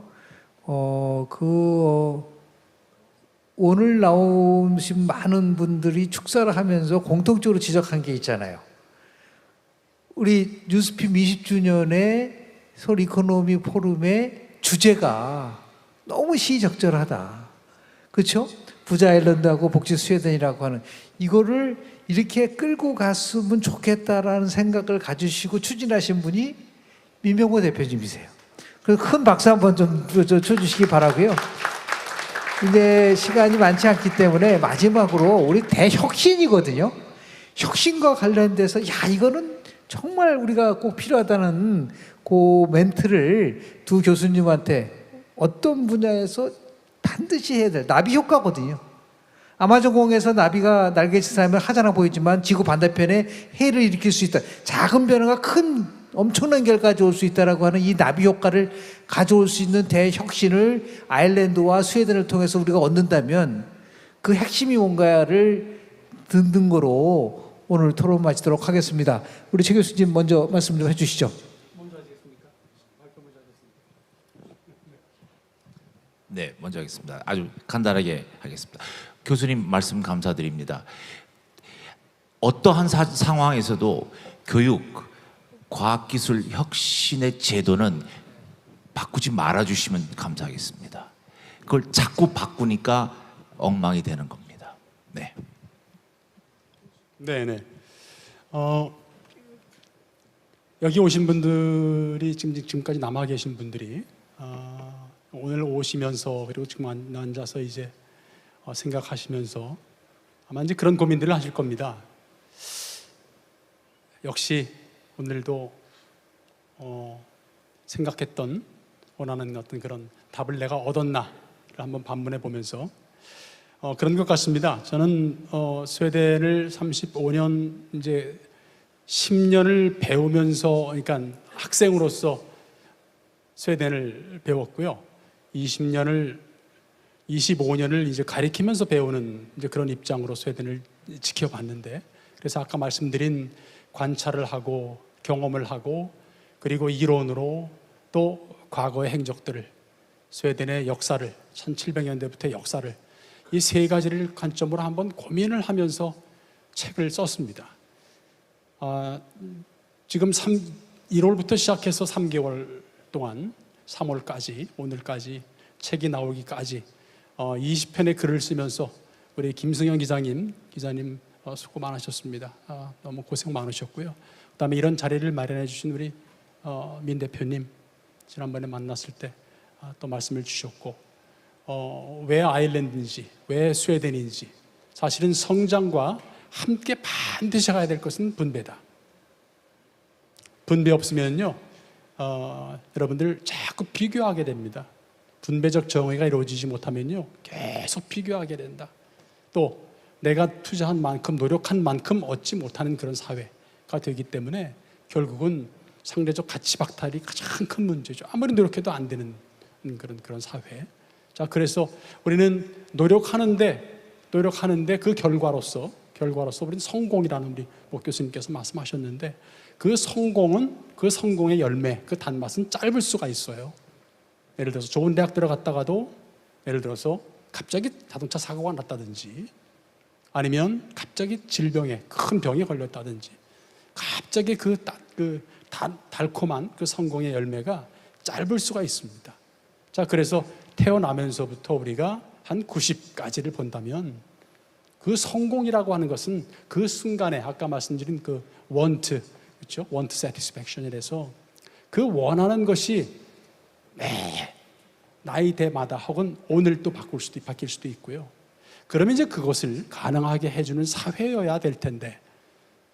오늘 나오신 많은 분들이 축사를 하면서 공통적으로 지적한 게 있잖아요. 우리 뉴스핌 20주년의 서울 이코노미 포럼의 주제가 너무 시의적절하다. 그렇죠? 부자 아일랜드하고 복지 스웨덴이라고 하는 이거를 이렇게 끌고 갔으면 좋겠다라는 생각을 가지시고 추진하신 분이 민명호 대표님이세요. 그래서 큰 박수 한번 좀 쳐주시기 바라고요. 이제 시간이 많지 않기 때문에 마지막으로 우리 대혁신이거든요. 혁신과 관련돼서 이거는 정말 우리가 꼭 필요하다는 그 멘트를 두 교수님한테 어떤 분야에서 반드시 해야 될 나비 효과거든요. 아마존 공에서 나비가 날개짓을 하면 하찮아 보이지만 지구 반대편에 해를 일으킬 수 있다. 작은 변화가 큰 엄청난 결과를 가져올 수 있다라고 하는 이 나비 효과를 가져올 수 있는 대혁신을 아일랜드와 스웨덴을 통해서 우리가 얻는다면 그 핵심이 뭔가를 듣는 거로 오늘 토론 마치도록 하겠습니다. 우리 최 교수님 먼저 말씀 좀 해주시죠. 네, 먼저 하겠습니다. 아주 간단하게 하겠습니다. 교수님 말씀 감사드립니다. 어떠한 상황에서도 교육, 과학기술 혁신의 제도는 바꾸지 말아주시면 감사하겠습니다. 그걸 자꾸 바꾸니까 엉망이 되는 겁니다. 네. 네네. 여기 오신 분들이 지금까지 남아 계신 분들이 오늘 오시면서 그리고 지금 앉아서 이제 생각하시면서 아마 이제 그런 고민들을 하실 겁니다. 역시 오늘도 생각했던 원하는 어떤 그런 답을 내가 얻었나를 한번 반문해 보면서 그런 것 같습니다. 저는 스웨덴을 35년 이제 10년을 배우면서, 그러니까 학생으로서 스웨덴을 배웠고요. 25년을 이제 가리키면서 배우는 이제 그런 입장으로 스웨덴을 지켜봤는데, 그래서 아까 말씀드린 관찰을 하고 경험을 하고 그리고 이론으로 또 과거의 행적들을, 스웨덴의 역사를, 1700년대부터의 역사를, 이 세 가지를 관점으로 한번 고민을 하면서 책을 썼습니다. 지금 1월부터 시작해서 3개월 동안 3월까지 오늘까지 책이 나오기까지 20편의 글을 쓰면서 우리 김승현 기자님 수고 많으셨습니다. 너무 고생 많으셨고요. 그다음에 이런 자리를 마련해 주신 우리 민 대표님, 지난번에 만났을 때 또 말씀을 주셨고, 왜 아일랜드인지, 왜 스웨덴인지, 사실은 성장과 함께 반드시 가야 될 것은 분배다. 분배 없으면요, 여러분들 자꾸 비교하게 됩니다. 분배적 정의가 이루어지지 못하면요, 계속 비교하게 된다. 또 내가 투자한 만큼, 노력한 만큼 얻지 못하는 그런 사회가 되기 때문에 결국은 상대적 가치 박탈이 가장 큰 문제죠. 아무리 노력해도 안 되는 그런 사회. 자, 그래서 우리는 노력하는데 그 결과로서 우리는 성공이라는 우리 목 교수님께서 말씀하셨는데, 그 성공은 그 성공의 열매, 그 단맛은 짧을 수가 있어요. 예를 들어서 좋은 대학 들어갔다가도 예를 들어서 갑자기 자동차 사고가 났다든지 아니면 갑자기 질병에 큰 병에 걸렸다든지 갑자기 달콤한 그 성공의 열매가 짧을 수가 있습니다. 자, 그래서 태어나면서부터 우리가 한 90까지를 본다면 그 성공이라고 하는 것은 그 순간에 아까 말씀드린 그 want, 그렇죠? want satisfaction이라서 그 원하는 것이 매 나이대마다 혹은 오늘 또 바뀔 수도 있고요. 그러면 이제 그것을 가능하게 해주는 사회여야 될 텐데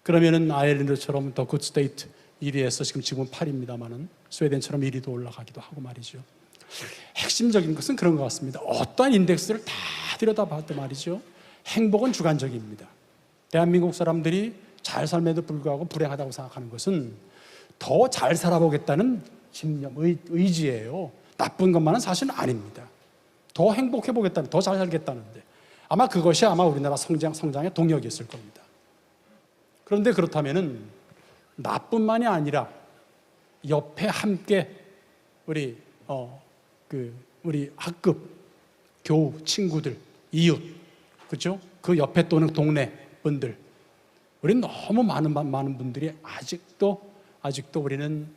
그러면은 아일랜드처럼 더 굿 스테이트 1위에서 지금은 8위입니다만은 스웨덴처럼 1위도 올라가기도 하고 말이죠. 핵심적인 것은 그런 것 같습니다. 어떠한 인덱스를 다 들여다봐도 말이죠. 행복은 주관적입니다. 대한민국 사람들이 잘 삶에도 불구하고 불행하다고 생각하는 것은 더 잘 살아보겠다는 집념, 의지예요. 나쁜 것만은 사실은 아닙니다. 더 행복해 보겠다는, 더 잘 살겠다는데 아마 그것이 아마 우리나라 성장의 동력이었을 겁니다. 그런데 그렇다면은 나뿐만이 아니라 옆에 함께 우리 학급, 교우, 친구들, 이웃, 그렇죠? 그 옆에 또는 동네 분들, 우리는 너무 많은 분들이 아직도 우리는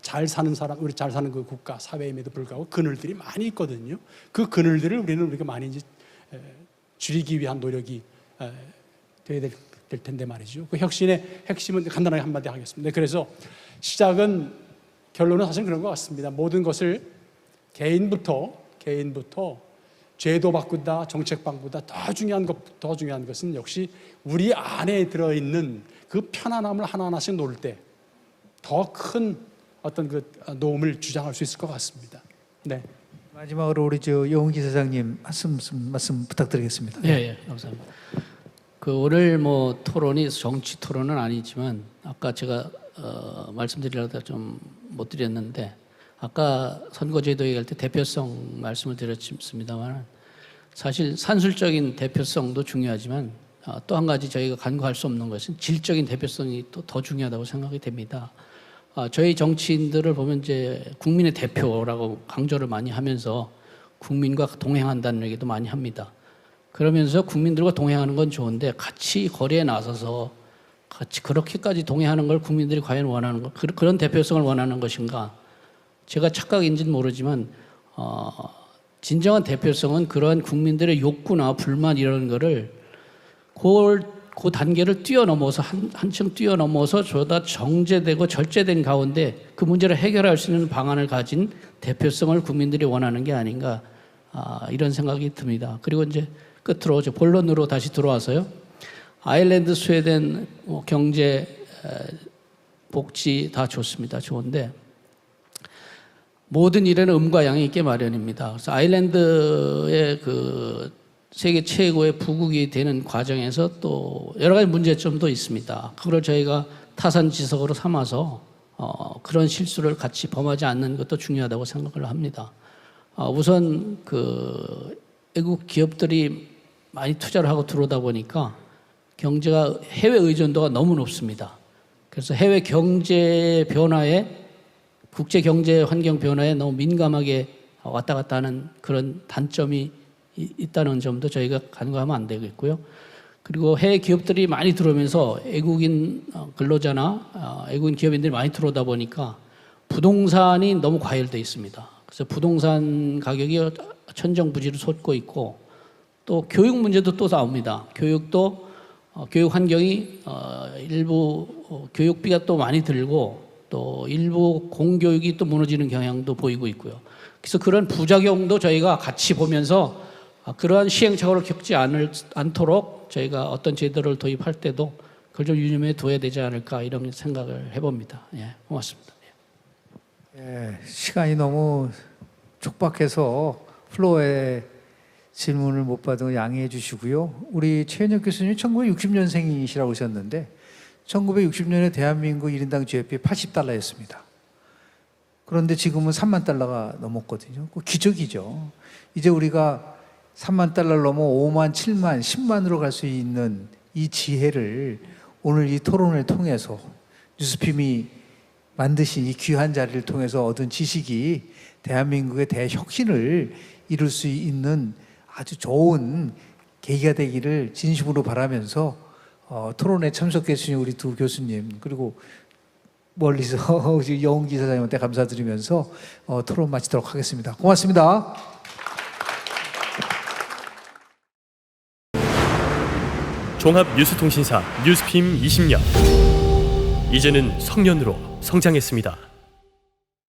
잘 사는 사람, 우리 잘 사는 그 국가 사회임에도 불구하고 그늘들이 많이 있거든요. 그 그늘들을 우리가 많이 이제 줄이기 위한 노력이 되어야 될 텐데 말이죠. 그 혁신의 핵심은 간단하게 한마디 하겠습니다. 그래서 시작은 결론은 사실 그런 것 같습니다. 모든 것을 개인부터 제도 바꾼다, 정책 바꾼다. 더 중요한 것은 역시 우리 안에 들어있는 그 편안함을 하나하나씩 놓을 때 더 큰 어떤 그 도움을 주장할 수 있을 것 같습니다. 네. 마지막으로 우리 영훈기 사장님 말씀 부탁드리겠습니다. 예, 감사합니다. 오늘 토론이 정치 토론은 아니지만 아까 제가 말씀드리려다 좀 못 드렸는데 아까 선거제도 얘기할 때 대표성 말씀을 드렸습니다만 사실 산술적인 대표성도 중요하지만 또 한 가지 저희가 간과할 수 없는 것은 질적인 대표성이 또 더 중요하다고 생각이 됩니다. 저희 정치인들을 보면 이제 국민의 대표라고 강조를 많이 하면서 국민과 동행한다는 얘기도 많이 합니다. 그러면서 국민들과 동행하는 건 좋은데 같이 거리에 나서서 같이 그렇게까지 동행하는 걸 국민들이 과연 원하는 것, 그런 대표성을 원하는 것인가? 제가 착각인지는 모르지만 진정한 대표성은 그러한 국민들의 욕구나 불만 이런 거를 그 단계를 뛰어넘어서 한층 뛰어넘어서 저다 정제되고 절제된 가운데 그 문제를 해결할 수 있는 방안을 가진 대표성을 국민들이 원하는 게 아닌가 이런 생각이 듭니다. 그리고 이제 끝으로 본론으로 다시 들어와서요. 아일랜드, 스웨덴 경제, 복지 다 좋습니다. 좋은데 모든 일에는 음과 양이 있게 마련입니다. 그래서 아일랜드의 세계 최고의 부국이 되는 과정에서 또 여러 가지 문제점도 있습니다. 그걸 저희가 타산지석으로 삼아서 그런 실수를 같이 범하지 않는 것도 중요하다고 생각을 합니다. 우선 외국 기업들이 많이 투자를 하고 들어오다 보니까 경제가 해외 의존도가 너무 높습니다. 그래서 해외 경제 변화에 국제 경제 환경 변화에 너무 민감하게 왔다 갔다 하는 그런 단점이 있다는 점도 저희가 간과하면 안 되겠고요. 그리고 해외 기업들이 많이 들어오면서 외국인 근로자나 외국인 기업인들이 많이 들어오다 보니까 부동산이 너무 과열되어 있습니다. 그래서 부동산 가격이 천정부지를 솟고 있고 또 교육 문제도 또 나옵니다. 교육도 교육 환경이 일부 교육비가 또 많이 들고 또 일부 공교육이 또 무너지는 경향도 보이고 있고요. 그래서 그런 부작용도 저희가 같이 보면서 그러한 시행착오를 겪지 않도록 저희가 어떤 제도를 도입할 때도 그걸 좀 유념해 둬야 되지 않을까 이런 생각을 해봅니다. 예, 고맙습니다. 예, 시간이 너무 촉박해서 플로어에 질문을 못 받은 거 양해해 주시고요. 우리 최현혁 교수님 1960년생이시라고 하셨는데 1960년에 대한민국 1인당 GDP 80달러였습니다. 그런데 지금은 3만 달러가 넘었거든요. 그 기적이죠. 이제 우리가 3만 달러를 넘어 5만, 7만, 10만으로 갈 수 있는 이 지혜를 오늘 이 토론을 통해서 뉴스핌이 만드신 이 귀한 자리를 통해서 얻은 지식이 대한민국의 대혁신을 이룰 수 있는 아주 좋은 계기가 되기를 진심으로 바라면서 토론에 참석해 주신 우리 두 교수님 그리고 멀리서 영기 사장님한테 감사드리면서 토론 마치도록 하겠습니다. 고맙습니다. 종합뉴스통신사 뉴스핌 20년. 이제는 성년으로 성장했습니다.